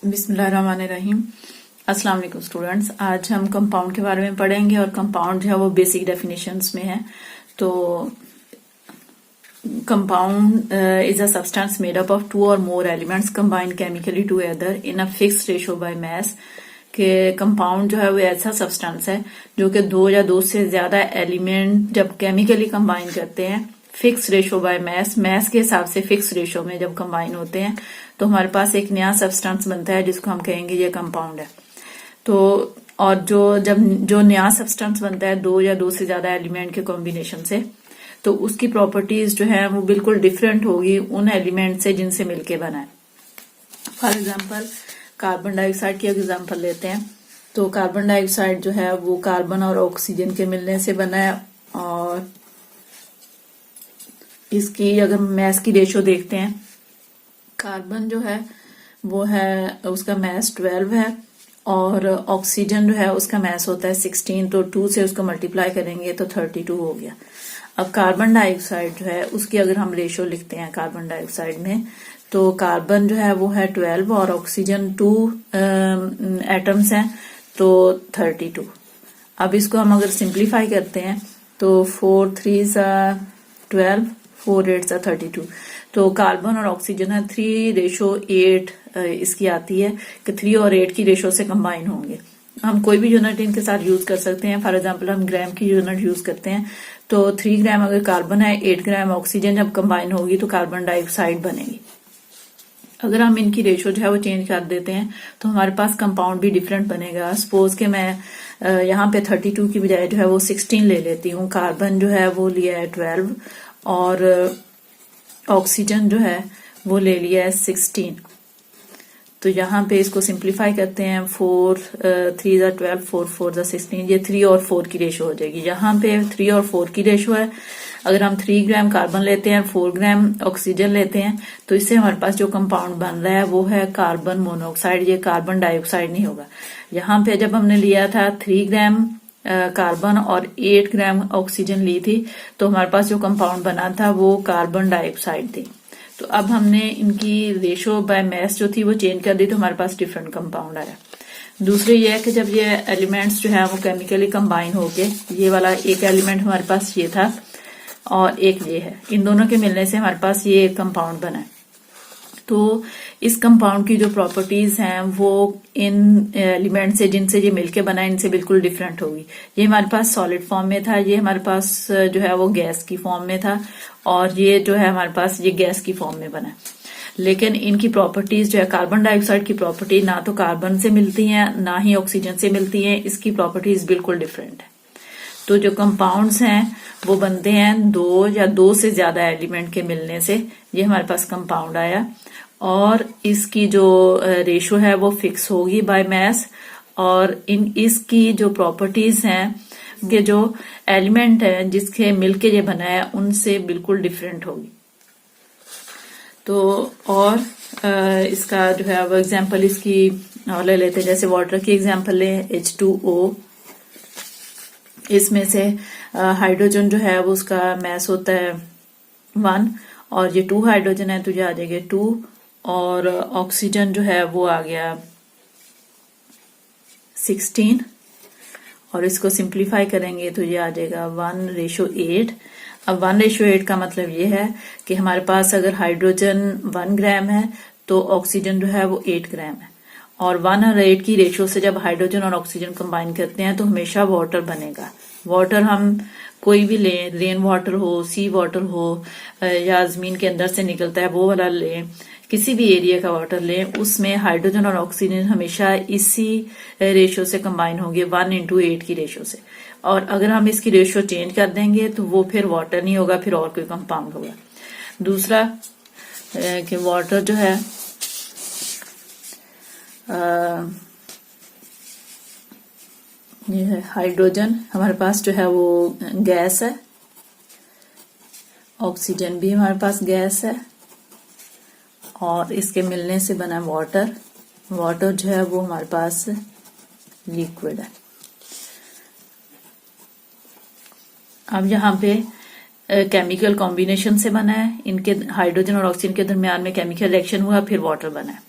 बिस्मिल्लाहिर्रहमानिर्रहीम। अस्सलाम वालेकुम स्टूडेंट्स। आज हम कंपाउंड के बारे में पढ़ेंगे और कंपाउंड जो है वो बेसिक डेफिनेशंस में है। तो compound is a substance made up of 2 और more elements combined chemically together in a fixed ratio by mass. के कंपाउंड जो है वो ऐसा सब्सटेंस है जो कि 2 या 2 से ज्यादा एलिमेंट जब केमिकली कंबाइन करते हैं फिक्स रेशो बाय मैस के हिसाब से फिक्स रेशो में जब कंबाइन होते हैं तो हमारे पास एक नया सब्सटेंस बनता है जिसको हम कहेंगे ये कंपाउंड है। तो और जो नया सब्सटेंस बनता है 2 या 2 से ज्यादा एलिमेंट के कॉम्बिनेशन से, तो उसकी प्रॉपर्टीज जो है वो बिल्कुल डिफरेंट होगी उन एलिमेंट से जिनसे मिलके बना है। फॉर एग्जाम्पल कार्बन डाइऑक्साइड की एग्जाम्पल लेते हैं। तो कार्बन डाइऑक्साइड जो है वो कार्बन और ऑक्सीजन के मिलने से बना है और इसकी अगर मैस की रेशो देखते हैं, कार्बन जो है वो है उसका मैस 12 है और ऑक्सीजन जो है उसका मैस होता है 16। तो 2 से उसको मल्टीप्लाई करेंगे तो 32 हो गया। अब कार्बन डाइऑक्साइड जो है उसकी अगर हम रेशो लिखते हैं कार्बन डाइऑक्साइड में, तो कार्बन जो है वो है 12 और ऑक्सीजन 2 एटम्स हैं तो 32। अब इसको हम अगर सिंप्लीफाई करते हैं तो 4 3 12, 4 8 32। तो कार्बन और ऑक्सीजन है 3:8 इसकी आती है कि 3 और 8 की रेशो से कंबाइन होंगे। हम कोई भी यूनिट इनके साथ यूज कर सकते हैं। फॉर एग्जांपल हम ग्राम की यूनिट यूज करते हैं तो 3 ग्राम अगर कार्बन है, 8 ग्राम ऑक्सीजन जब कंबाइन होगी तो कार्बन डाइऑक्साइड बनेगी। अगर हम इनकी रेशो जो है वो चेंज कर देते हैं तो हमारे पास कंपाउंड भी डिफरेंट बनेगा। सपोज के मैं यहाँ पे 32 की बजाय जो है वो 16 ले लेती हूँ। कार्बन जो है वो लिया है 12 और ऑक्सीजन जो है वो ले लिया है 16। तो यहाँ पे इसको सिंप्लीफाई करते हैं, 4 3 12, 4 4 16, ये 3 और 4 की रेशो हो जाएगी। यहाँ पे 3 और 4 की रेशो है। अगर हम 3 ग्राम कार्बन लेते हैं, 4 ग्राम ऑक्सीजन लेते हैं, तो इससे हमारे पास जो कंपाउंड बन रहा है वो है कार्बन मोनोऑक्साइड। ये कार्बन डाइऑक्साइड नहीं होगा। यहाँ पे जब हमने लिया था 3 ग्राम कार्बन और 8 ग्राम ऑक्सीजन ली थी तो हमारे पास जो कंपाउंड बना था वो कार्बन डाइऑक्साइड थी। तो अब हमने इनकी रेशो बाय मैस जो थी वो चेंज कर दी तो हमारे पास डिफरेंट कंपाउंड आया। दूसरे ये है कि जब ये एलिमेंट्स जो है वो केमिकली कंबाइन होके, ये वाला एक एलिमेंट हमारे पास ये था और एक ये है, इन दोनों के मिलने से हमारे पास ये एक कंपाउंड बना है। तो इस कंपाउंड की जो प्रॉपर्टीज हैं वो इन एलिमेंट से जिनसे ये मिलके बना है इनसे बिल्कुल डिफरेंट होगी। ये हमारे पास सॉलिड फॉर्म में था, ये हमारे पास जो है वो गैस की फॉर्म में था और ये जो है हमारे पास ये गैस की फॉर्म में बना है। लेकिन इनकी प्रॉपर्टीज जो है, कार्बन डाइऑक्साइड की प्रॉपर्टी ना तो कार्बन से मिलती है ना ही ऑक्सीजन से मिलती है। इसकी प्रॉपर्टीज बिल्कुल डिफरेंट है। तो जो कंपाउंड्स हैं वो बनते हैं 2 या 2 से ज्यादा एलिमेंट के मिलने से, ये हमारे पास कंपाउंड आया। और इसकी जो रेशो है वो फिक्स होगी बाय मैस और इसकी जो प्रॉपर्टीज हैं ये जो एलिमेंट है जिसके मिलके ये बना है उनसे बिल्कुल डिफरेंट होगी। तो और इसका जो है वो एग्जांपल इसकी और ले लेते हैं। जैसे वाटर की एग्जांपल लें, H2O। इसमें से हाइड्रोजन जो है वो उसका मैस होता है 1 और ये 2 हाइड्रोजन है तो ये आ जाएगा 2 और ऑक्सीजन जो है वो आ गया 16 और इसको सिंप्लीफाई करेंगे तो ये आ जाएगा 1:8। अब 1:8 का मतलब ये है कि हमारे पास अगर हाइड्रोजन 1 ग्राम है तो ऑक्सीजन जो है वो 8 ग्राम है और 1 और 8 की रेशो से जब हाइड्रोजन और ऑक्सीजन कंबाइन करते हैं तो हमेशा वाटर बनेगा। वाटर हम कोई भी लें, रेन वाटर हो, सी वाटर हो या जमीन के अंदर से निकलता है वो वाला लें, किसी भी एरिया का वाटर लें, उसमें हाइड्रोजन और ऑक्सीजन हमेशा इसी रेशो से कंबाइन होंगे, 1:8 की रेशो से। और अगर हम इसकी रेशो चेंज कर देंगे तो वो फिर वाटर नहीं होगा, फिर और कोई कंपाउंड होगा। दूसरा कि वाटर जो है ये है हाइड्रोजन हमारे पास जो है वो गैस है, ऑक्सीजन भी हमारे पास गैस है और इसके मिलने से बना वाटर। वाटर जो है वो हमारे पास लिक्विड है। अब यहाँ पे केमिकल कॉम्बिनेशन से बना है, इनके हाइड्रोजन और ऑक्सीजन के दरमियान में केमिकल रिएक्शन हुआ फिर वाटर बना है।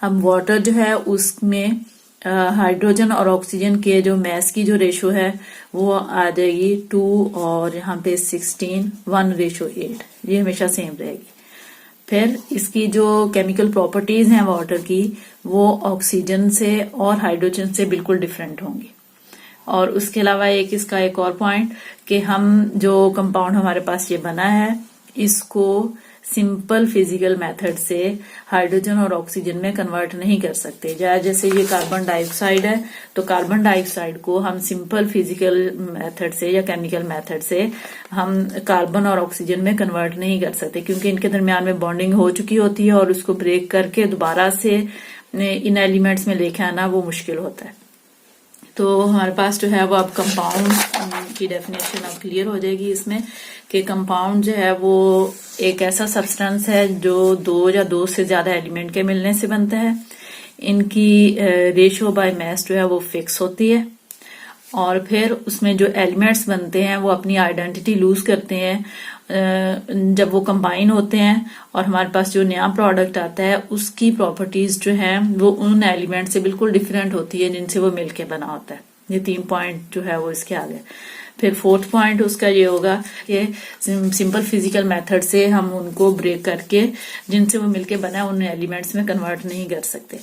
अब वाटर जो है उसमें हाइड्रोजन और ऑक्सीजन के जो मैस की जो रेशो है वो आ जाएगी 2 और यहाँ पे 16 1:8, ये हमेशा सेम रहेगी। फिर इसकी जो केमिकल प्रॉपर्टीज हैं वाटर की वो ऑक्सीजन से और हाइड्रोजन से बिल्कुल डिफरेंट होंगी। और उसके अलावा इसका एक और पॉइंट कि हम जो कंपाउंड हमारे पास ये बना है इसको सिंपल फिजिकल मेथड से हाइड्रोजन और ऑक्सीजन में कन्वर्ट नहीं कर सकते। जैसे ये कार्बन डाइऑक्साइड है तो कार्बन डाइऑक्साइड को हम सिंपल फिजिकल मेथड से या केमिकल मेथड से हम कार्बन और ऑक्सीजन में कन्वर्ट नहीं कर सकते, क्योंकि इनके दरमियान में बॉन्डिंग हो चुकी होती है और उसको ब्रेक करके दोबारा से इन एलिमेंट्स में लेके आना वो मुश्किल होता है। तो हमारे पास जो है वो अब कंपाउंड की डेफिनेशन अब क्लियर हो जाएगी इसमें कि कंपाउंड जो है वो एक ऐसा सब्सटेंस है जो 2 या 2 से ज्यादा एलिमेंट के मिलने से बनता है। इनकी रेशियो बाय मास जो है वो फिक्स होती है और फिर उसमें जो एलिमेंट्स बनते हैं वो अपनी आइडेंटिटी लूज करते हैं जब वो कंबाइन होते हैं और हमारे पास जो नया प्रोडक्ट आता है उसकी प्रॉपर्टीज जो है वो उन एलिमेंट से बिल्कुल डिफरेंट होती है जिनसे वो मिलके बना होता है। ये 3 पॉइंट जो है वो इसके आगे। फिर 4th पॉइंट उसका ये होगा कि सिंपल फिजिकल मेथड से हम उनको ब्रेक करके जिनसे वो मिलके बना है उन एलिमेंट्स में कन्वर्ट नहीं कर सकते।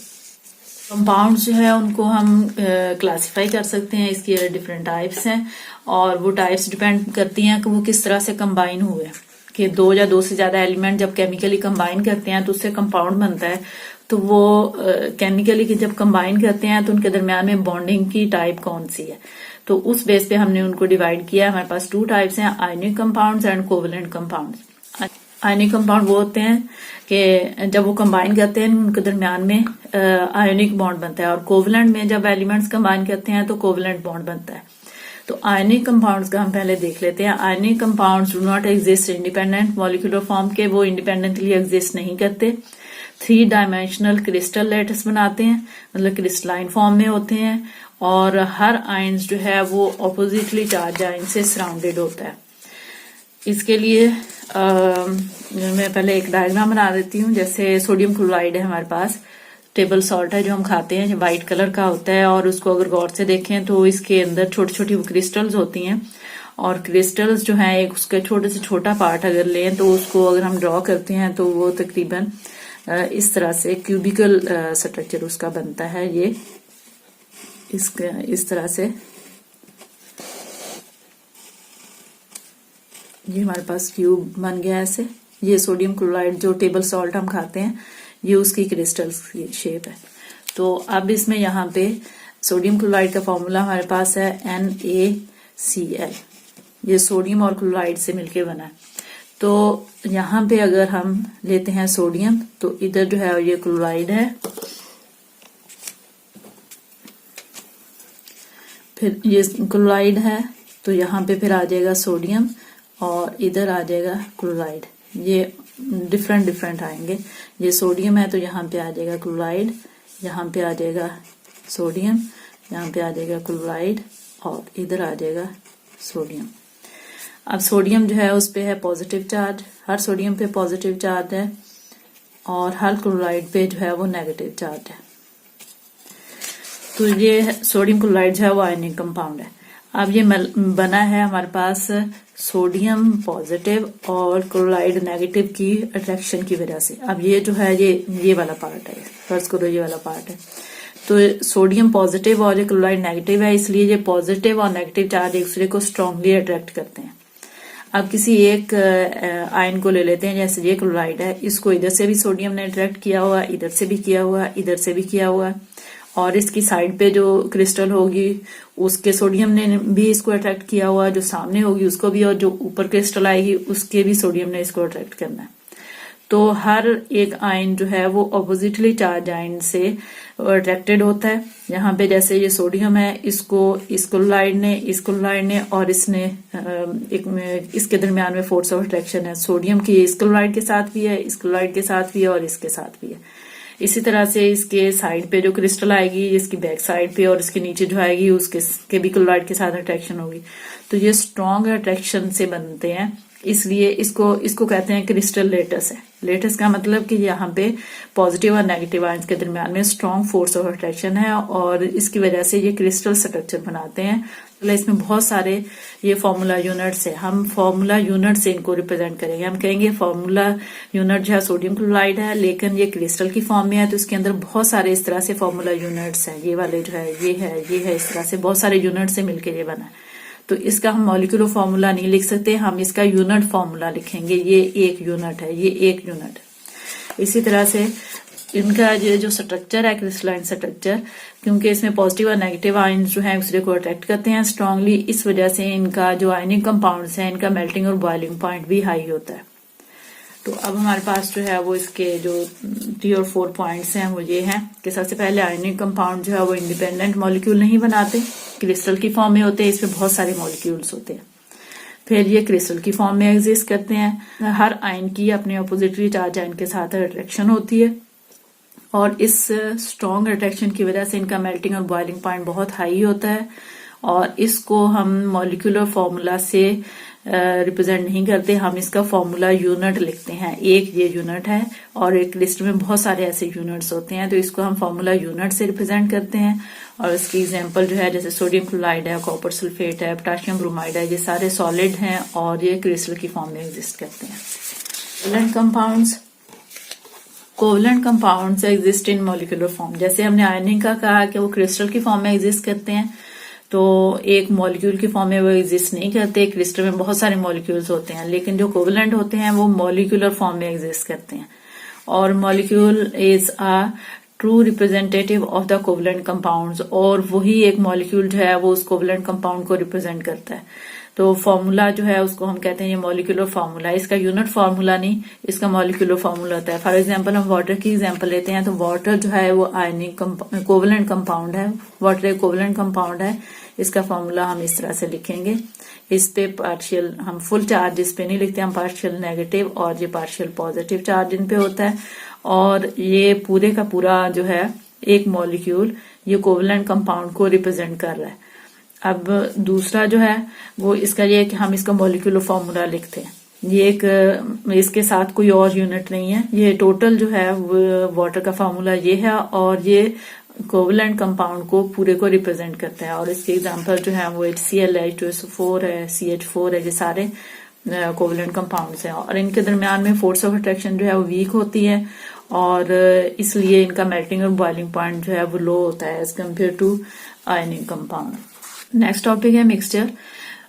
कंपाउंड्स जो है उनको हम क्लासिफाई कर सकते हैं, इसकी डिफरेंट टाइप्स हैं और वो टाइप्स डिपेंड करती हैं कि वो किस तरह से कंबाइन हुए। कि 2 या 2 से ज्यादा एलिमेंट जब केमिकली कंबाइन करते हैं तो उससे कंपाउंड बनता है, तो वो केमिकली जब कंबाइन करते हैं तो उनके दरमियान में बॉन्डिंग की टाइप कौन सी है, तो उस बेस पे हमने उनको डिवाइड किया। हमारे पास 2 टाइप्स हैं, ionic compounds and covalent compounds. Ionic compound वो होते हैं कि जब वो कंबाइन करते हैं उनके दरमियान में आयनिक बॉन्ड बनता है और कोवेलेंट में जब एलिमेंट्स कंबाइन करते हैं तो कोवेलेंट बॉन्ड बनता है। तो आयनिक कंपाउंड्स का हम पहले देख लेते हैं। Ionic compounds do not exist independent molecular form के, वो इंडिपेंडेंटली एग्जिस्ट नहीं करते। 3 डायमेंशनल क्रिस्टल लेटर्स बनाते हैं, मतलब क्रिस्टलाइन फॉर्म में होते हैं और हर आयन्स जो है वो ऑपोजिटली चार्ज आयन से सराउंडेड होता है। इसके लिए मैं पहले एक डायग्राम बना देती हूँ। जैसे सोडियम क्लोराइड है हमारे पास, टेबल सॉल्ट है जो हम खाते हैं, जो व्हाइट कलर का होता है और उसको अगर गौर से देखें तो इसके अंदर छोटी छोटी क्रिस्टल्स होती हैं और क्रिस्टल्स जो है एक उसका छोटे से छोटा पार्ट अगर लें तो उसको अगर हम ड्रॉ करते हैं तो वो तकरीबन इस तरह से क्यूबिकल स्ट्रक्चर उसका बनता है। ये इस तरह से ये हमारे पास क्यूब बन गया ऐसे। ये सोडियम क्लोराइड जो टेबल सॉल्ट हम खाते हैं ये उसकी क्रिस्टल शेप है। तो अब इसमें यहाँ पे सोडियम क्लोराइड का फॉर्मूला हमारे पास है NaCl। ये सोडियम और क्लोराइड से मिलके बना है। तो यहाँ पे अगर हम लेते हैं सोडियम तो इधर जो है ये क्लोराइड है, फिर ये क्लोराइड है तो यहाँ पे फिर आ जाएगा सोडियम और इधर आ जाएगा क्लोराइड। ये डिफरेंट आएंगे। ये सोडियम है तो यहाँ पे आ जाएगा क्लोराइड, यहाँ पे आ जाएगा सोडियम, यहाँ पे आ जाएगा क्लोराइड और इधर आ जाएगा सोडियम। अब सोडियम जो है उस पे है पॉजिटिव चार्ज, हर सोडियम पे पॉजिटिव चार्ज है और हर क्लोराइड पे जो है वो नेगेटिव चार्ज है। तो ये सोडियम क्लोराइड जो है वो आयनिक कंपाउंड है। अब ये बना है हमारे पास सोडियम पॉजिटिव और क्लोराइड नेगेटिव की अट्रैक्शन की वजह से। अब ये जो है ये वाला पार्ट है, फर्ज करो ये वाला पार्ट है। तो सोडियम पॉजिटिव और ये क्लोराइड नेगेटिव है, इसलिए ये पॉजिटिव और नेगेटिव चार्ज एक दूसरे को स्ट्रांगली अट्रैक्ट करते हैं। अब किसी एक आयन को ले लेते हैं, जैसे ये क्लोराइड है, इसको इधर से भी सोडियम ने अट्रैक्ट किया हुआ, इधर से भी किया हुआ, इधर से भी किया हुआ और इसकी साइड पे जो क्रिस्टल होगी उसके सोडियम ने भी इसको अट्रैक्ट किया हुआ, जो सामने होगी उसको भी और जो ऊपर क्रिस्टल आएगी उसके भी सोडियम ने इसको अट्रैक्ट करना है। तो हर एक आयन जो है वो ऑपोजिटली चार्ज आयन से अट्रैक्टेड होता है। यहाँ पे जैसे ये सोडियम है, इसको इस क्लोराइड ने और इसने इसके दरमियान में फोर्स ऑफ अट्रैक्शन है। सोडियम की इस क्लोराइड के साथ भी है, इस क्लोराइड के साथ भी है और इसके साथ भी है। इसी तरह से इसके साइड पे जो क्रिस्टल आएगी, इसकी बैक साइड पे और इसके नीचे जो आएगी उसके भी क्लोराइड के साथ अट्रैक्शन होगी। तो ये स्ट्रॉन्ग अट्रैक्शन से बनते हैं इसलिए इसको इसको कहते हैं क्रिस्टल लेटस है। लेटस का मतलब कि यहाँ पे पॉजिटिव और नेगेटिव आयंस के दरमियान में स्ट्रॉन्ग फोर्स ऑफ अट्रैक्शन है और इसकी वजह से ये क्रिस्टल स्ट्रक्चर बनाते हैं। तो इसमें बहुत सारे ये फॉर्मूला यूनिट्स है। हम फॉर्मूला यूनिट से इनको रिप्रेजेंट करेंगे। हम कहेंगे फॉर्मूला यूनिट जो है सोडियम क्लोराइड है, लेकिन ये क्रिस्टल की फॉर्म में है तो इसके अंदर बहुत सारे इस तरह से फॉर्मूला यूनिट्स हैं। ये वाले जो है ये है, इस तरह से बहुत सारे यूनिट से मिलकर ये बना है। तो इसका हम मॉलिक्यूलर फॉर्मूला नहीं लिख सकते, हम इसका यूनिट फॉर्मूला लिखेंगे। ये एक यूनिट है, ये एक यूनिट है। इसी तरह से इनका ये जो स्ट्रक्चर है क्रिस्टलाइन स्ट्रक्चर, क्योंकि इसमें पॉजिटिव और नेगेटिव आयंस जो है दूसरे को अट्रैक्ट करते हैं स्ट्रांगली, इस वजह से इनका जो आयनिक कंपाउंड्स हैं इनका मेल्टिंग और बॉइलिंग पॉइंट भी हाई होता है। तो अब हमारे पास जो है वो इसके जो 3 और 4 पॉइंट्स हैं वो ये हैं कि सबसे पहले आयनिक कंपाउंड जो है वो इंडिपेंडेंट मॉलिक्यूल नहीं बनाते, क्रिस्टल की फॉर्म में होते हैं, इसमें बहुत सारे मॉलिक्यूल्स होते हैं। फिर ये क्रिस्टल की फॉर्म में एग्जिस्ट करते हैं। हर आयन की अपने अपोजिटरी चार्ज आयन के साथ अट्रैक्शन होती है और इस स्ट्रॉन्ग अट्रैक्शन की वजह से इनका मेल्टिंग और बॉइलिंग पॉइंट बहुत हाई होता है और इसको हम मॉलिक्यूलर फॉर्मूला से रिप्रेजेंट नहीं करते, हम इसका फॉर्मूला यूनिट लिखते हैं। एक ये यूनिट है और एक लिस्ट में बहुत सारे ऐसे यूनिट्स होते हैं, तो इसको हम फॉर्मूला यूनिट से रिप्रेजेंट करते हैं। और इसकी एग्जांपल जो है जैसे सोडियम क्लोराइड है, कॉपर सल्फेट है, पोटेशियम ब्रोमाइड है, ये सारे सॉलिड हैं और ये क्रिस्टल की फॉर्म में एग्जिस्ट करते हैं। Covalent compounds, covalent compounds exist in molecular form. जैसे हमने आयनिक का कहा कि वो क्रिस्टल की फॉर्म में एग्जिस्ट करते हैं, तो एक मॉलिक्यूल की फॉर्म में वो एग्जिस्ट नहीं करते। क्रिस्टल में बहुत सारे मॉलिक्यूल्स होते हैं, लेकिन जो कोवेलेंट होते हैं वो मॉलिक्यूलर फॉर्म में एग्जिस्ट करते हैं। और molecule is a true representative of the covalent compounds, और वही एक मॉलिक्यूल जो है वो उस कोवेलेंट कंपाउंड को रिप्रेजेंट करता है। तो फॉर्मूला जो है उसको हम कहते हैं ये मॉलिक्यूलर फॉर्मूला, इसका यूनिट फॉर्मूला नहीं, इसका मॉलिक्यूलर फॉर्मूला होता है। फॉर एग्जांपल हम वाटर की एग्जांपल लेते हैं, तो वाटर जो है वो आयनिक कोवेलेंट कंपाउंड है, वाटर एक कोवेलेंट कंपाउंड है। इसका फॉर्मूला हम इस तरह से लिखेंगे। इस पे पार्शियल, हम फुल चार्ज इस पे नहीं लिखते, हम पार्शियल नेगेटिव और ये पार्शियल पॉजिटिव चार्ज इन पे होता है। और ये पूरे का पूरा जो है एक मॉलिक्यूल ये कोवेलेंट कंपाउंड को रिप्रेजेंट कर रहा है। अब दूसरा जो है वो इसका ये कि हम इसका मॉलिक्यूलर फॉर्मूला लिखते हैं। ये एक इसके साथ कोई और यूनिट नहीं है, ये टोटल जो है वो वाटर का फॉर्मूला ये है और ये कोवेलेंट कंपाउंड को पूरे को रिप्रेजेंट करता है। और इसके एग्जांपल जो है वो HCl है, H2SO4 है, CH4 है, ये सारे कोवेलेंट कंपाउंड्स हैं और इनके दरमियान में फोर्स ऑफ अट्रैक्शन जो है वो वीक होती है और इसलिए इनका मेल्टिंग और बॉइलिंग पॉइंट जो है वो लो होता है as compare to ionic compound. Next topic है mixture.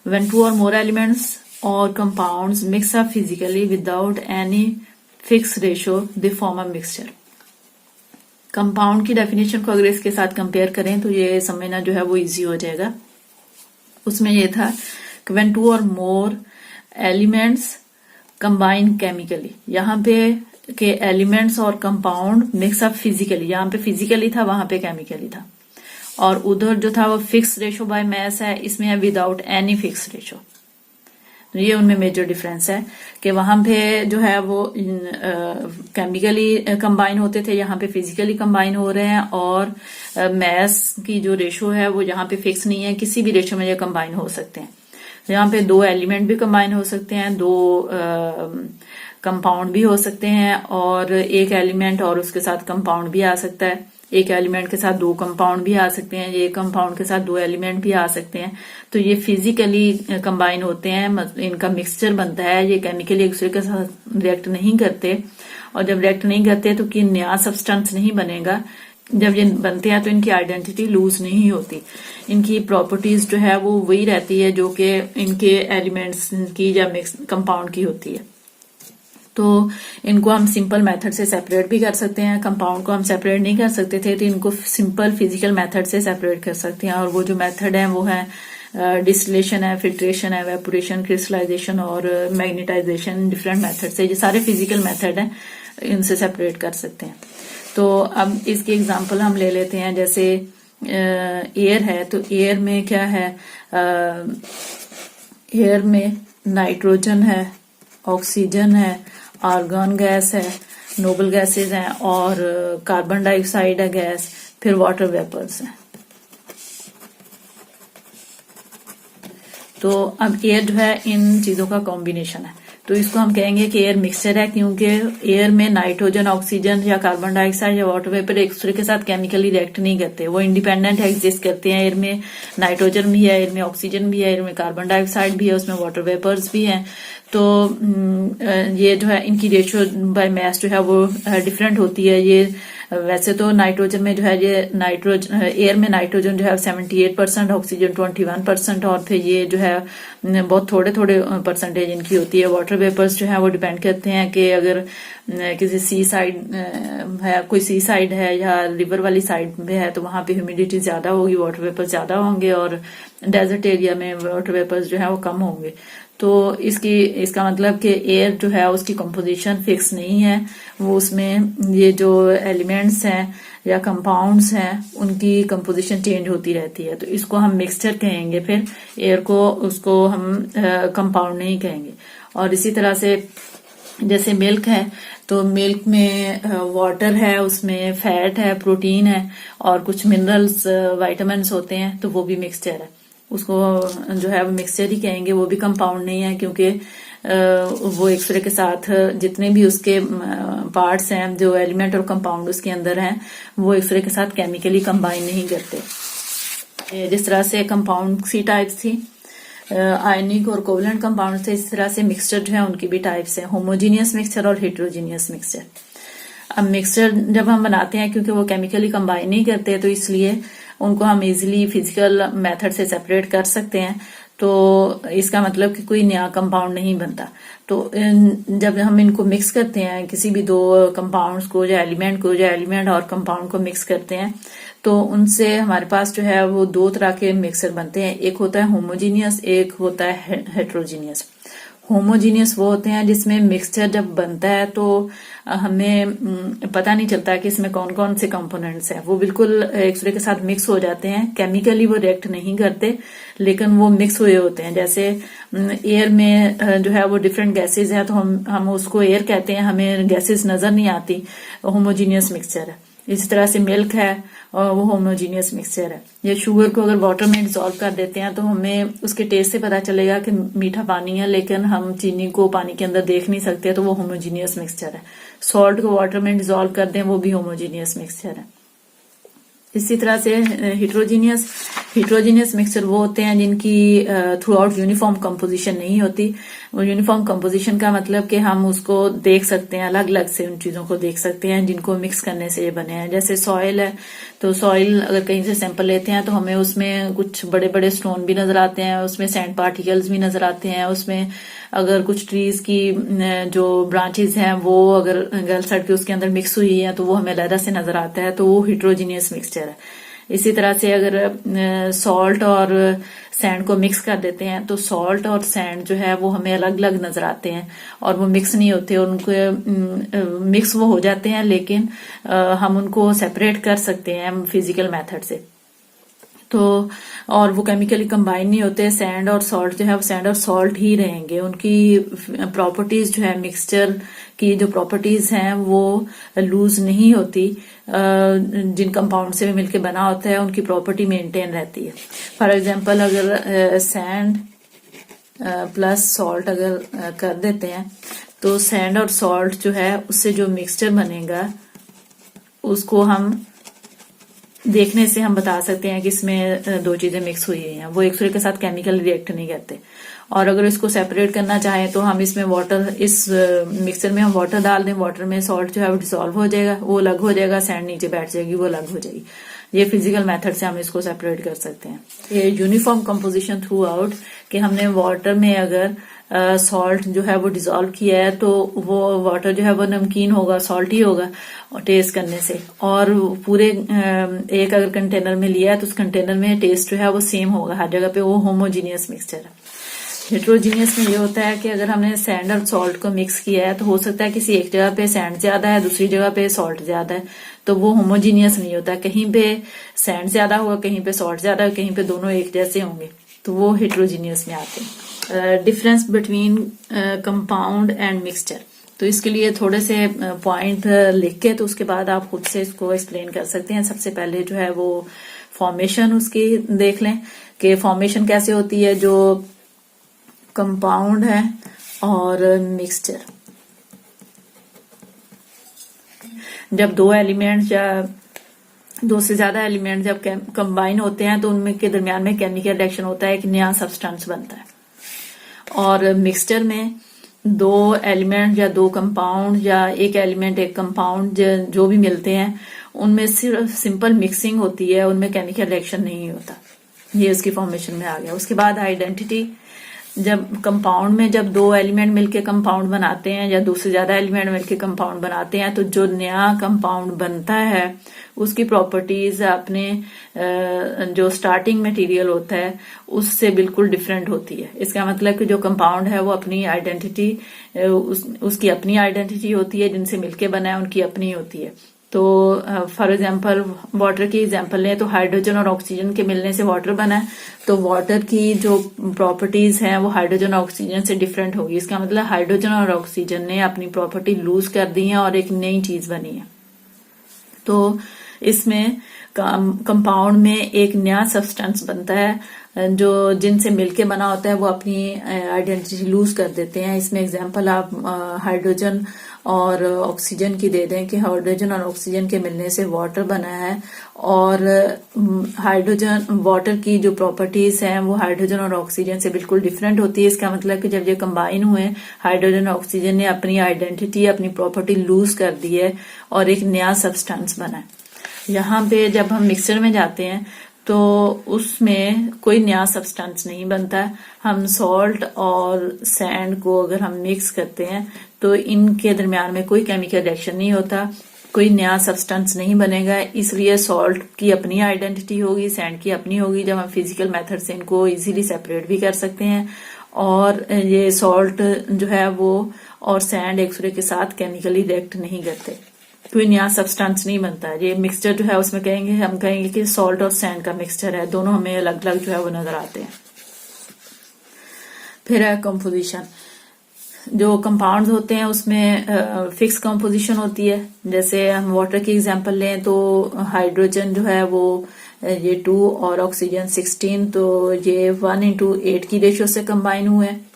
When 2 or more elements or compounds mix up physically without any fixed ratio they form a mixture। Compound की डेफिनेशन को अगर इसके साथ कंपेयर करें तो ये समझना जो है वो इजी हो जाएगा। उसमें ये था कि when 2 or more elements combine chemically, यहाँ पे के एलिमेंट्स और कंपाउंड मिक्स अप फिजिकली, यहाँ पे फिजिकली था वहां पे केमिकली था, और उधर जो था वो फिक्स रेशो बाय मैस है, इसमें है विदाउट एनी फिक्स रेशो। तो ये उनमें मेजर डिफरेंस है कि वहां पे जो है वो केमिकली कंबाइन होते थे, यहाँ पे फिजिकली कंबाइन हो रहे हैं और मैस की जो रेशो है वो यहाँ पे फिक्स नहीं है, किसी भी रेशो में ये कंबाइन हो सकते हैं। तो यहाँ पे 2 एलिमेंट भी कंबाइन हो सकते हैं, 2 कंपाउंड भी हो सकते हैं और एक एलिमेंट और उसके साथ कंपाउंड भी आ सकता है, एक एलिमेंट के साथ 2 कंपाउंड भी आ सकते हैं, ये कंपाउंड के साथ 2 एलिमेंट भी आ सकते हैं। तो ये फिजिकली कंबाइन होते हैं, इनका मिक्सचर बनता है, ये केमिकली एक दूसरे के साथ रिएक्ट नहीं करते और जब रिएक्ट नहीं करते तो कि नया सब्सटेंस नहीं बनेगा। जब ये बनते हैं तो इनकी आइडेंटिटी लूज नहीं होती, इनकी प्रॉपर्टीज जो है वो वही रहती है जो कि इनके एलिमेंट्स की या मिक्स कंपाउंड की होती है। तो इनको हम सिंपल मेथड से सेपरेट भी कर सकते हैं, कंपाउंड को हम सेपरेट नहीं कर सकते थे तो इनको सिंपल फिजिकल मेथड से सेपरेट कर सकते हैं और वो जो मेथड है वो है डिस्टिलेशन है, फिल्ट्रेशन है, एवेपोरेशन, क्रिस्टलाइजेशन और मैग्नेटाइजेशन। डिफरेंट मेथड से, ये सारे फिजिकल मेथड हैं, इनसे सेपरेट कर सकते हैं। तो अब इसकी एग्जांपल हम ले लेते हैं, जैसे एयर है तो एयर में क्या है, एयर में नाइट्रोजन है, ऑक्सीजन है, आर्गन गैस है, नोबल गैसेज हैं और कार्बन डाइऑक्साइड है गैस, फिर वाटर वेपर्स हैं। तो अब एयर जो है इन चीजों का कॉम्बिनेशन है, तो इसको हम कहेंगे कि एयर मिक्सचर है, क्योंकि एयर में नाइट्रोजन, ऑक्सीजन या कार्बन डाइऑक्साइड या वाटर वेपर एक दूसरे के साथ केमिकली रिएक्ट नहीं करते, वो इंडिपेंडेंट एग्जिस्ट करते हैं। एयर में नाइट्रोजन भी है, एयर में ऑक्सीजन भी है, एयर में कार्बन डाइऑक्साइड भी है, उसमें वाटर वेपर्स भी हैं। तो ये जो है इनकी रेशियो बाय मास जो है वो डिफरेंट होती है। ये वैसे तो नाइट्रोजन में जो है ये नाइट्रोजन एयर में नाइट्रोजन जो है 78%, ऑक्सीजन 21%, और फिर ये जो है बहुत थोड़े थोड़े परसेंटेज इनकी होती है। वाटर वेपर्स जो है वो डिपेंड करते हैं कि अगर किसी सी साइड है, कोई सी साइड है या रिवर वाली साइड में है तो वहां पे ह्यूमिडिटी ज्यादा होगी, वाटर वेपर्स ज्यादा होंगे, और डेजर्ट एरिया में वाटर वेपर्स जो है वो कम होंगे। तो इसका मतलब कि एयर जो है उसकी कंपोजिशन फिक्स नहीं है, वो उसमें ये जो एलिमेंट्स हैं या कंपाउंड्स हैं उनकी कंपोजिशन चेंज होती रहती है। तो इसको हम मिक्सचर कहेंगे, फिर एयर को उसको हम कंपाउंड नहीं कहेंगे। और इसी तरह से जैसे मिल्क है, तो मिल्क में वाटर है, उसमें फैट है, प्रोटीन है और कुछ मिनरल्स, विटामिन्स होते हैं, तो वो भी मिक्सचर है। उसको जो है वो मिक्सचर ही कहेंगे, वो भी कंपाउंड नहीं है, क्योंकि वो एक दूसरे के साथ जितने भी उसके पार्ट्स हैं, जो एलिमेंट और कंपाउंड उसके अंदर हैं, वो एक दूसरे के साथ केमिकली कंबाइन नहीं करते। जिस तरह से कंपाउंड सी टाइप्स थी, आयनिक और कोवलेंट कंपाउंड थे, इस तरह से मिक्सचर जो है उनकी भी टाइप्स हैं, होमोजीनियस मिक्सचर और हेट्रोजीनियस मिक्सचर। अब मिक्सचर जब हम बनाते हैं, क्योंकि वो केमिकली कंबाइन नहीं करते, तो इसलिए उनको हम इजीली फिजिकल मेथड से सेपरेट कर सकते हैं। तो इसका मतलब कि कोई नया कंपाउंड नहीं बनता। तो जब हम इनको मिक्स करते हैं, किसी भी दो कंपाउंड्स को या एलिमेंट और कंपाउंड को मिक्स करते हैं, तो उनसे हमारे पास जो है वो दो तरह के मिक्सर बनते हैं। एक होता है होमोजीनियस, एक होता है हेट्रोजीनियस। होमोजीनियस वो होते हैं जिसमें मिक्सचर जब बनता है तो हमें पता नहीं चलता कि इसमें कौन कौन से कंपोनेंट्स हैं, वो बिल्कुल एक दूसरे के साथ मिक्स हो जाते हैं, केमिकली वो रिएक्ट नहीं करते, लेकिन वो मिक्स हुए होते हैं। जैसे एयर में जो है वो डिफरेंट गैसेज है, तो हम उसको एयर कहते हैं, हमें गैसेज नजर नहीं आती, होमोजीनियस मिक्सचर है। इसी तरह से मिल्क है और वो होमोजीनियस मिक्सचर है। या शुगर को अगर वाटर में डिसॉल्व कर देते हैं तो हमें उसके टेस्ट से पता चलेगा कि मीठा पानी है, लेकिन हम चीनी को पानी के अंदर देख नहीं सकते, तो वो होमोजीनियस मिक्सचर है। सॉल्ट को वाटर में डिसॉल्व कर दें, वो भी होमोजीनियस मिक्सचर है। इसी तरह से हिट्रोजीनियस मिक्सचर वो होते हैं जिनकी थ्रू आउट यूनिफॉर्म कंपोजिशन नहीं होती। वो यूनिफॉर्म कंपोजिशन का मतलब कि हम उसको देख सकते हैं, अलग अलग से उन चीजों को देख सकते हैं जिनको मिक्स करने से ये बने हैं। जैसे सॉइल है, तो सॉइल अगर कहीं से सैंपल लेते हैं तो हमें उसमें कुछ बड़े बड़े स्टोन भी नजर आते हैं, उसमें सैंड पार्टिकल्स भी नजर आते हैं, उसमें अगर कुछ ट्रीज की जो ब्रांचेस हैं वो अगर गल सड़ के उसके अंदर मिक्स हुई है तो वो हमें अलग से नजर आता है, तो वो हिट्रोजीनियस मिक्सचर है। इसी तरह से अगर सॉल्ट और सैंड को मिक्स कर देते हैं तो सॉल्ट और सैंड जो है वो हमें अलग अलग नजर आते हैं और वो मिक्स नहीं होते, उनको मिक्स वो हो जाते हैं, लेकिन हम उनको सेपरेट कर सकते हैं फिजिकल मेथड से। तो और वो केमिकली कंबाइन नहीं होते। सैंड और सॉल्ट जो है वो सैंड और सॉल्ट ही रहेंगे, उनकी प्रॉपर्टीज जो है मिक्सचर की जो प्रॉपर्टीज हैं वो लूज नहीं होती। जिन कंपाउंड से भी मिलके बना होता है उनकी प्रॉपर्टी मेंटेन रहती है। फॉर एग्जांपल अगर सैंड प्लस सॉल्ट अगर कर देते हैं तो सैंड और सॉल्ट जो है उससे जो मिक्सचर बनेगा उसको हम देखने से हम बता सकते हैं कि इसमें दो चीजें मिक्स हुई हैं, वो एक दूसरे के साथ केमिकल रिएक्ट नहीं करते। और अगर इसको सेपरेट करना चाहें तो हम इसमें वाटर, इस मिक्सचर में हम वाटर डाल दें, वाटर में सॉल्ट जो है वो डिसॉल्व हो जाएगा, वो अलग हो जाएगा, सैंड नीचे बैठ जाएगी, वो अलग हो जाएगी। ये फिजिकल मेथड से हम इसको सेपरेट कर सकते हैं। ये यूनिफॉर्म कंपोजिशन थ्रू आउट कि हमने वाटर में अगर सॉल्ट जो है वो डिसॉल्व किया है तो वो वाटर जो है वो नमकीन होगा, सॉल्टी होगा और टेस्ट करने से, और पूरे एक अगर कंटेनर में लिया है तो उस कंटेनर में टेस्ट जो है वो सेम होगा हर जगह पे, वो होमोजीनियस मिक्सचर है। हेट्रोजीनियस में ये होता है कि अगर हमने सैंड और सॉल्ट को मिक्स किया है तो हो सकता है किसी एक जगह पे सैंड ज्यादा है, दूसरी जगह पे सॉल्ट ज्यादा है, तो वो होमोजीनियस नहीं होता। कहीं पे सैंड ज्यादा होगा, कहीं पे सॉल्ट ज्यादा है, कहीं पे दोनों एक जैसे होंगे, तो वो हेट्रोजीनियस में आते हैं। Difference between compound and mixture, तो इसके लिए थोड़े से पॉइंट लिख के तो उसके बाद आप खुद से इसको एक्सप्लेन कर सकते हैं। सबसे पहले जो है वो फॉर्मेशन उसकी देख लें कि फॉर्मेशन कैसे होती है। जो कंपाउंड है और मिक्सचर। जब दो एलिमेंट या दो से ज्यादा एलिमेंट जब कंबाइन होते हैं तो उनमें के दरमियान में केमिकल रिएक्शन होता है, एक नया सब्सटेंस बनता है। और मिक्सचर में दो एलिमेंट या दो कंपाउंड या एक एलिमेंट एक कंपाउंड जो भी मिलते हैं उनमें सिर्फ सिंपल मिक्सिंग होती है, उनमें केमिकल रिएक्शन नहीं होता। ये उसकी फॉर्मेशन में आ गया। उसके बाद आइडेंटिटी, जब कंपाउंड में जब दो एलिमेंट मिलके कंपाउंड बनाते हैं या दो से ज्यादा एलिमेंट मिलके कंपाउंड बनाते हैं तो जो नया कंपाउंड बनता है उसकी प्रॉपर्टीज अपने जो स्टार्टिंग मटेरियल होता है उससे बिल्कुल डिफरेंट होती है। इसका मतलब कि जो कंपाउंड है वो अपनी आइडेंटिटी उसकी अपनी आइडेंटिटी होती है, जिनसे मिलके बना है उनकी अपनी होती है। तो फॉर एग्जांपल वाटर की एग्जांपल लें तो हाइड्रोजन और ऑक्सीजन के मिलने से वाटर बना है, तो वाटर की जो प्रॉपर्टीज हैं वो हाइड्रोजन और ऑक्सीजन से डिफरेंट होगी। इसका मतलब हाइड्रोजन और ऑक्सीजन ने अपनी प्रॉपर्टी लूज कर दी है और एक नई चीज बनी है। तो इसमें कंपाउंड में एक नया सब्सटेंस बनता है जो जिनसे मिलके बना होता है वो अपनी आइडेंटिटी लूज कर देते हैं। इसमें एग्जांपल आप हाइड्रोजन और ऑक्सीजन की दे दें कि हाइड्रोजन और ऑक्सीजन के मिलने से वाटर बना है और हाइड्रोजन वाटर की जो प्रॉपर्टीज हैं वो हाइड्रोजन और ऑक्सीजन से बिल्कुल डिफरेंट होती है। इसका मतलब कि जब ये कंबाइन हुए हाइड्रोजन और ऑक्सीजन ने अपनी आइडेंटिटी अपनी प्रॉपर्टी लूज कर दी है और एक नया सब्सटेंस बना है। यहाँ पे जब हम मिक्सचर में जाते हैं तो उसमें कोई नया सब्सटेंस नहीं बनता है। हम सॉल्ट और सैंड को अगर हम मिक्स करते हैं तो इनके दरमियान में कोई केमिकल रिएक्शन नहीं होता, कोई नया सब्सटेंस नहीं बनेगा। इसलिए सॉल्ट की अपनी आइडेंटिटी होगी, सैंड की अपनी होगी। जब हम फिजिकल मेथड से इनको इजीली सेपरेट भी कर सकते हैं और ये सॉल्ट जो है वो और सैंड एक दूसरे के साथ केमिकली रिएक्ट नहीं करते, कोई नया सब्सटेंस नहीं बनता है। ये मिक्सचर जो है उसमें हम कहेंगे कि सॉल्ट और सैंड का मिक्सचर है, दोनों हमें अलग अलग जो है वो नजर आते हैं। फिर है कंपोजिशन। जो कंपाउंड्स होते हैं उसमें फिक्स कंपोजिशन होती है। जैसे हम वाटर की एग्जांपल लें तो हाइड्रोजन जो है वो ये 2 और ऑक्सीजन 16, तो ये 1:8 की रेशियो से कंबाइन हुए हैं।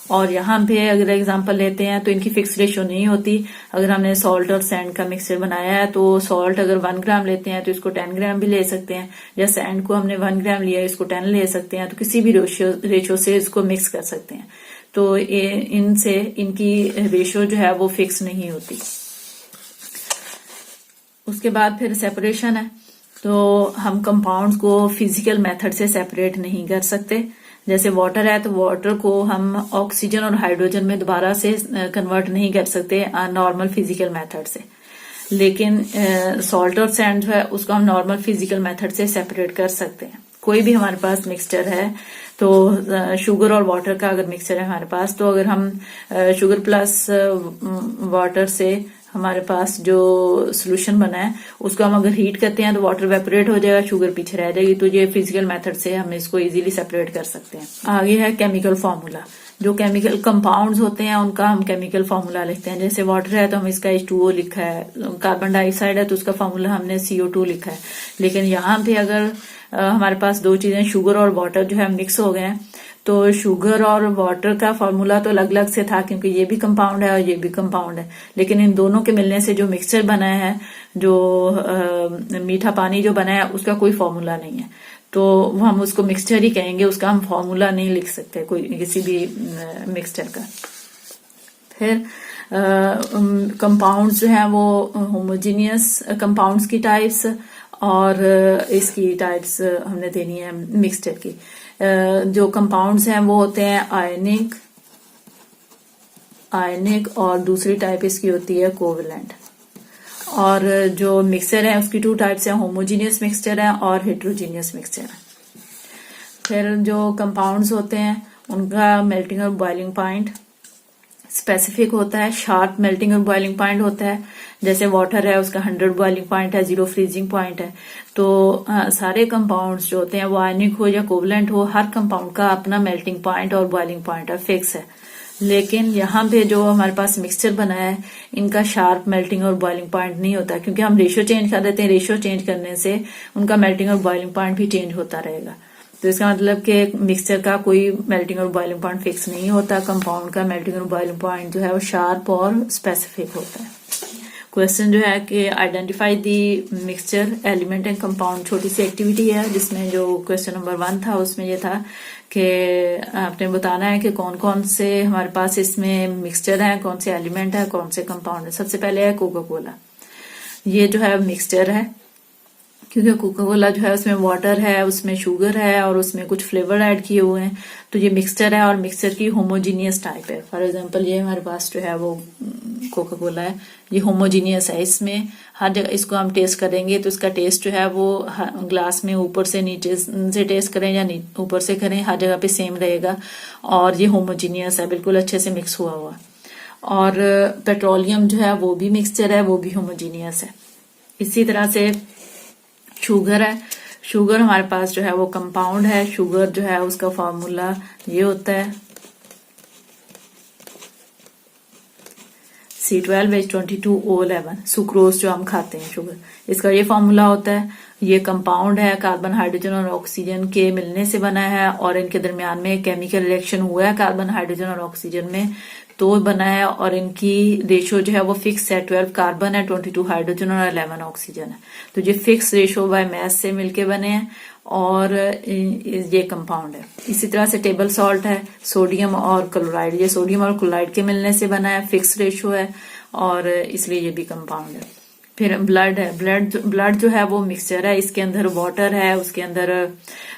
और यहाँ पे अगर एग्जांपल लेते हैं तो इनकी फिक्स रेशियो नहीं होती। अगर हमने सॉल्ट और सैंड का मिक्सचर बनाया है तो सॉल्ट अगर 1 ग्राम लेते हैं तो इसको 10 ग्राम भी ले सकते हैं, या सैंड को हमने 1 ग्राम लिया इसको 10 ले सकते हैं। तो किसी भी रेशियो से इसको मिक्स कर सकते हैं। तो इनसे इनकी रेशियो जो है वो फिक्स नहीं होती। उसके बाद फिर सेपरेशन है। तो हम कंपाउंड्स को फिजिकल मेथड से सेपरेट नहीं कर सकते। जैसे वाटर है तो वाटर को हम ऑक्सीजन और हाइड्रोजन में दोबारा से कन्वर्ट नहीं कर सकते नॉर्मल फिजिकल मेथड से, लेकिन सॉल्ट और सैंड जो है उसको हम नॉर्मल फिजिकल मेथड से सेपरेट कर सकते हैं। कोई भी हमारे पास मिक्सचर है तो शुगर और वाटर का अगर मिक्सचर है हमारे पास, तो अगर हम शुगर प्लस वाटर से हमारे पास जो सोल्यूशन बना है उसको हम अगर हीट करते हैं तो वाटर वेपोरेट हो जाएगा, शुगर पीछे रह जाएगी। तो ये फिजिकल मेथड से हम इसको इजीली सेपरेट कर सकते हैं। आगे है केमिकल फार्मूला। जो केमिकल कंपाउंड्स होते हैं उनका हम केमिकल फार्मूला लिखते हैं। जैसे वाटर है तो हम इसका H2O लिखा है, कार्बन डाइऑक्साइड है तो उसका फार्मूला हमने CO2 लिखा है। लेकिन यहाँ पे अगर हमारे पास दो चीजें शुगर और वाटर जो है मिक्स हो गए हैं तो शुगर और वाटर का फार्मूला तो अलग अलग से था क्योंकि ये भी कंपाउंड है और ये भी कंपाउंड है, लेकिन इन दोनों के मिलने से जो मिक्सचर बना है, जो मीठा पानी जो बना है उसका कोई फार्मूला नहीं है। तो हम उसको मिक्सचर ही कहेंगे, उसका हम फार्मूला नहीं लिख सकते कोई किसी भी मिक्सचर का। फिर कंपाउंड्स जो है वो होमोजीनियस कंपाउंड्स की टाइप्स और इसकी टाइप्स हमने देनी है मिक्सचर की। जो कंपाउंड्स हैं वो होते हैं आयनिक और दूसरी टाइप इसकी होती है कोवेलेंट। और जो मिक्सचर है उसकी 2 टाइप्स हैं, होमोजीनियस मिक्सचर है और हेट्रोजीनियस मिक्सचर है। फिर जो कंपाउंड्स होते हैं उनका मेल्टिंग और बॉइलिंग पॉइंट स्पेसिफिक होता है, शार्प मेल्टिंग और बॉइलिंग पॉइंट होता है। जैसे वाटर है उसका 100 बॉइलिंग पॉइंट है, 0 फ्रीजिंग पॉइंट है। तो सारे कंपाउंड्स जो होते हैं वो आयनिक हो या कोवेलेंट हो, हर कंपाउंड का अपना मेल्टिंग पॉइंट और बॉइलिंग पॉइंट है, फिक्स है। लेकिन यहाँ पे जो हमारे पास मिक्सचर बना है इनका शार्प मेल्टिंग और बॉइलिंग पॉइंट नहीं होता क्योंकि हम रेशियो चेंज कर देते हैं। रेशियो चेंज करने से उनका मेल्टिंग और बॉइलिंग पॉइंट भी चेंज होता रहेगा। तो इसका मतलब कि मिक्सचर का कोई मेल्टिंग और बॉइलिंग पॉइंट फिक्स नहीं होता, कंपाउंड का मेल्टिंग और बॉइलिंग पॉइंट जो है वो शार्प और स्पेसिफिक होता है। क्वेश्चन जो है कि identify the mixture element and compound, छोटी सी एक्टिविटी है जिसमें जो क्वेश्चन नंबर 1 था उसमें ये था कि आपने बताना है कि कौन कौन से हमारे पास इसमें मिक्सचर है, कौन से एलिमेंट है, कौन से कंपाउंड है। सबसे पहले है कोका कोला, ये जो है मिक्सचर है क्योंकि कोका कोला जो है उसमें वाटर है, उसमें शुगर है और उसमें कुछ फ्लेवर ऐड किए हुए हैं, तो ये मिक्सचर है और मिक्सचर की होमोजीनियस टाइप है। फॉर एग्जांपल ये हमारे पास जो है वो कोका कोला है, ये होमोजीनियस है, इसमें हर जगह इसको हम टेस्ट करेंगे तो इसका टेस्ट जो है वो ग्लास में ऊपर से नीचे से टेस्ट करें या ऊपर से करें, हर जगह पे सेम रहेगा और ये होमोजीनियस है, बिल्कुल अच्छे से मिक्स हुआ हुआ। और पेट्रोलियम जो है वो भी मिक्सचर है, वो भी होमोजीनियस है। इसी तरह से शुगर है, शुगर हमारे पास जो है वो कंपाउंड है, शुगर जो है उसका फॉर्मूला ये होता है C12H22O11, सुक्रोज जो हम खाते हैं शुगर, इसका ये फॉर्मूला होता है। ये कंपाउंड है, कार्बन हाइड्रोजन और ऑक्सीजन के मिलने से बना है और इनके दरमियान में केमिकल रिएक्शन हुआ है कार्बन हाइड्रोजन और ऑक्सीजन में तो बना है, और इनकी रेशो जो है वो फिक्स है, 12 कार्बन है, 22 हाइड्रोजन और 11 ऑक्सीजन है। तो ये फिक्स रेशो बाय मास से मिलके बने हैं और ये कंपाउंड है। इसी तरह से टेबल सॉल्ट है, सोडियम और क्लोराइड, ये सोडियम और क्लोराइड के मिलने से बना है, फिक्स रेशो है और इसलिए ये भी कंपाउंड है। फिर ब्लड है, ब्लड जो है वो मिक्सचर है, इसके अंदर वाटर है, उसके अंदर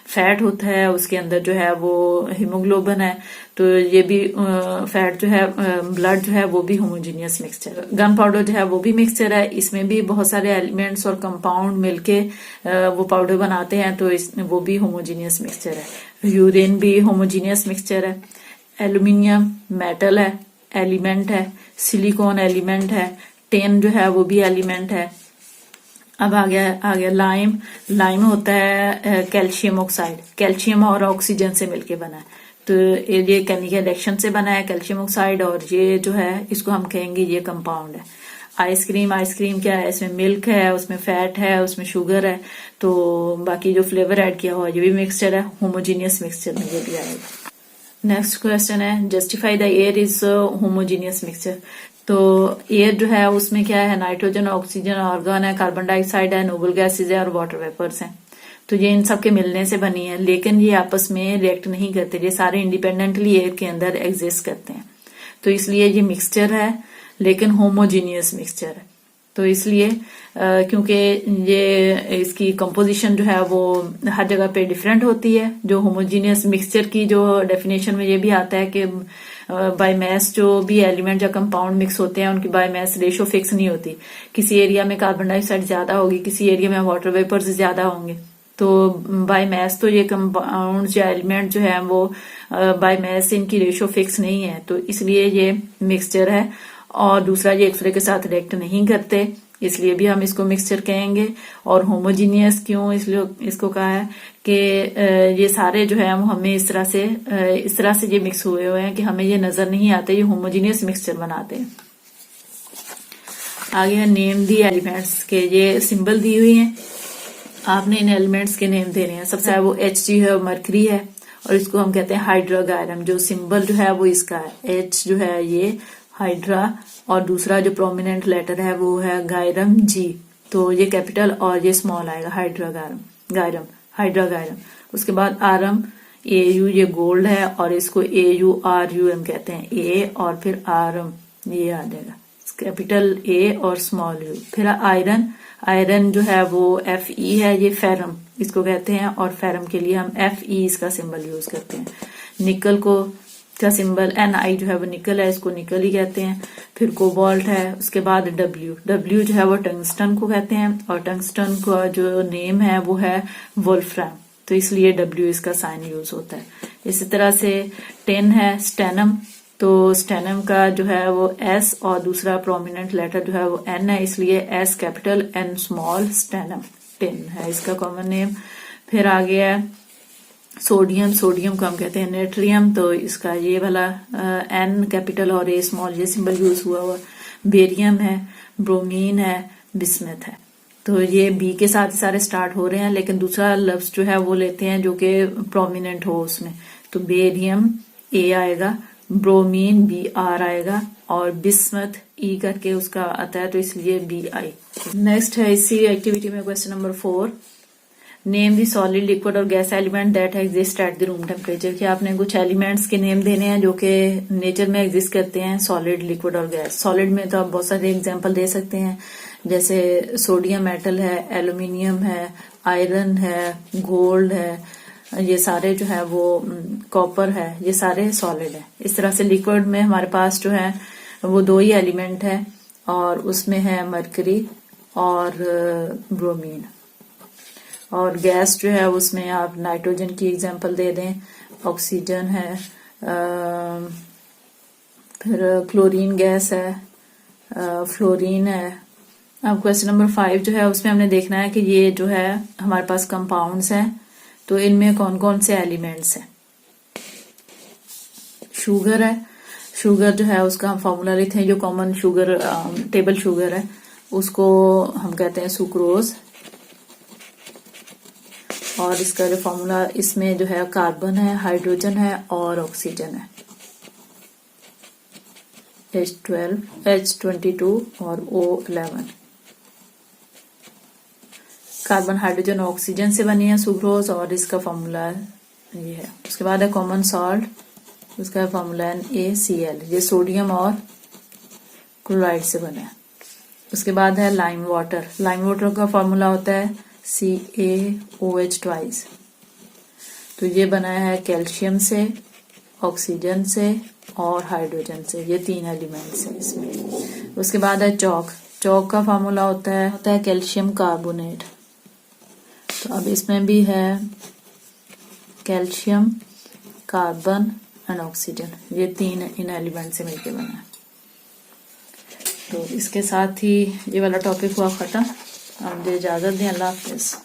फैट होता है, उसके अंदर जो है वो हीमोग्लोबिन है, तो ये भी फैट जो है ब्लड जो है वो भी होमोजीनियस मिक्सचर है। गन पाउडर जो है वो भी मिक्सचर है, इसमें भी बहुत सारे एलिमेंट्स और कंपाउंड मिलके वो पाउडर बनाते हैं, तो वो भी होमोजीनियस मिक्सचर है। यूरेन भी होमोजीनियस मिक्सचर है। एल्यूमिनियम मेटल है, एलिमेंट है। सिलिकॉन एलिमेंट है। टेन जो है वो भी एलिमेंट है। अब आ गया लाइम होता है कैल्शियम ऑक्साइड, कैल्शियम और ऑक्सीजन से मिलके बना है, तो ये केमिकल रिएक्शन से बना है कैल्शियम ऑक्साइड, और ये जो है इसको हम कहेंगे ये कंपाउंड है। आइसक्रीम क्या है, इसमें मिल्क है, उसमें फैट है, उसमें शुगर है, तो बाकी जो फ्लेवर ऐड किया हुआ ये भी मिक्सचर है, होमोजीनियस मिक्सचर में ये भी आएगा। नेक्स्ट क्वेश्चन है justify the air is homogeneous mixture. तो एयर जो है उसमें क्या है, नाइट्रोजन, ऑक्सीजन, आर्गन है, कार्बन डाइऑक्साइड है, नोबल गैसेज है और वाटर वेपर्स हैं। तो ये इन सब के मिलने से बनी है, लेकिन ये आपस में रिएक्ट नहीं करते, ये सारे इंडिपेंडेंटली एयर के अंदर एग्जिस्ट करते हैं। तो इसलिए ये मिक्सचर है लेकिन होमोजीनियस मिक्सचर है। तो इसलिए क्योंकि ये इसकी कंपोजिशन जो है वो हर जगह पे डिफरेंट होती है। जो होमोजीनियस मिक्सचर की जो डेफिनेशन में ये भी आता है कि बाय मास जो भी एलिमेंट या कंपाउंड मिक्स होते हैं उनकी बाय मास रेशो फिक्स नहीं होती। किसी एरिया में कार्बन डाइऑक्साइड ज्यादा होगी, किसी एरिया में वाटर वेपर्स ज्यादा होंगे। तो बाय मास तो ये कंपाउंड या एलिमेंट जो है वो बाय मास इनकी रेशो फिक्स नहीं है, तो इसलिए ये मिक्सचर है। और दूसरा ये एक दूसरे के साथ रिएक्ट नहीं करते, इसलिए भी हम इसको मिक्सचर कहेंगे। और होमोजीनियस क्यों इसलिए इसको कहा है कि ये सारे जो है वो हमें इस तरह से ये मिक्स हुए हैं कि हमें ये नजर नहीं आते, ये होमोजीनियस मिक्सचर बनाते हैं। आगे है नेम दी एलिमेंट्स के, ये सिंबल दी हुई है, आपने इन एलिमेंट्स के नेम देने हैं। सबसे वो Hg है, मरकरी है, और इसको हम कहते हैं हाइड्रोगायरम। जो सिंबल जो है वो इसका है, H जो है ये हाइड्रा, और दूसरा जो प्रोमिनेंट लेटर है वो है गायरम G, तो ये कैपिटल और ये स्मॉल आएगा, हाइड्रोगायरम। उसके बाद आरम AU, ये गोल्ड है और इसको AURUM कहते हैं, A और फिर आरम ये आ जाएगा, कैपिटल A और स्मॉल u। फिर आयरन जो है वो Fe है, ये फेरम इसको कहते हैं, और फेरम के लिए हम Fe इसका सिंबल यूज करते हैं। निकल का सिंबल Ni जो है वो निकल है, इसको निकल ही कहते हैं। फिर कोबाल्ट है, उसके बाद W जो है वो टंगस्टन को कहते हैं, और टंगस्टन का जो नेम है वो है वोल्फ्राम, तो इसलिए W इसका साइन यूज होता है। इसी तरह से टेन है स्टेनम, तो स्टेनम का जो है वो S और दूसरा प्रोमिनेंट लेटर जो है वो N है, इसलिए S capital N small stannum, ten है इसका कॉमन नेम। फिर आ गया सोडियम को हम कहते हैं नेट्रियम, तो इसका ये वाला N कैपिटल और A स्मॉल ये सिंबल यूज हुआ। बेरियम है, ब्रोमीन है, बिस्मथ है। तो ये बी के साथ सारे स्टार्ट हो रहे हैं, लेकिन दूसरा लफ्ज जो है वो लेते हैं जो कि प्रोमिनेंट हो उसमें। तो बेरियम ए आएगा, ब्रोमीन बी आर आएगा, और बिस्मथ ई करके उसका आता है, तो इसलिए बी आई। नेक्स्ट है इसी एक्टिविटी में question number 4, name the solid liquid और gas element that exist at the room temperature. कि आपने कुछ एलिमेंट्स के नेम देने हैं जो कि नेचर में एग्जिस्ट करते हैं, सॉलिड, लिक्विड और गैस। सॉलिड में तो आप बहुत सारे एग्जांपल दे सकते हैं, जैसे सोडियम मेटल है, एल्यूमिनियम है, आयरन है, गोल्ड है, ये सारे जो है वो कॉपर है, ये सारे सॉलिड है। इस तरह से लिक्विड में हमारे पास जो है वो 2 ही एलिमेंट है, और उसमें है मरकरी और ब्रोमीन। और गैस जो है उसमें आप नाइट्रोजन की एग्जांपल दे दें, ऑक्सीजन है, फिर क्लोरीन गैस है, फ्लोरीन है। अब क्वेश्चन नंबर 5 जो है उसमें हमने देखना है कि ये जो है हमारे पास कंपाउंड्स हैं, तो इनमें कौन कौन से एलिमेंट्स हैं। शुगर है, शुगर जो है उसका हम फॉर्मूला लेते हैं, जो कॉमन शुगर टेबल शुगर है उसको हम कहते हैं सुक्रोज, और इसका जो फॉर्मूला, इसमें जो है कार्बन है, हाइड्रोजन है और ऑक्सीजन है, H12, H22 और O11। कार्बन, हाइड्रोजन, ऑक्सीजन से बनी है सुक्रोज, और इसका फॉर्मूला ये है। उसके बाद है कॉमन सॉल्ट, उसका फॉर्मूला है NaCl, ये सोडियम और क्लोराइड से बना है। उसके बाद है लाइम वाटर, लाइम वाटर का फॉर्मूला होता है CaOH ट्वाइस, तो ये बना है कैल्शियम से, ऑक्सीजन से और हाइड्रोजन से, ये 3 एलिमेंट्स हैं इसमें। उसके बाद है चौक, चौक का फॉर्मूला होता है कैल्शियम कार्बोनेट, तो अब इसमें भी है कैल्शियम, कार्बन एंड ऑक्सीजन, ये 3 इन एलिमेंट से मिलकर बना है। तो इसके साथ ही ये वाला टॉपिक हुआ खत्म। अब मुझे इजाजत दें, अल्लाह हाफिज।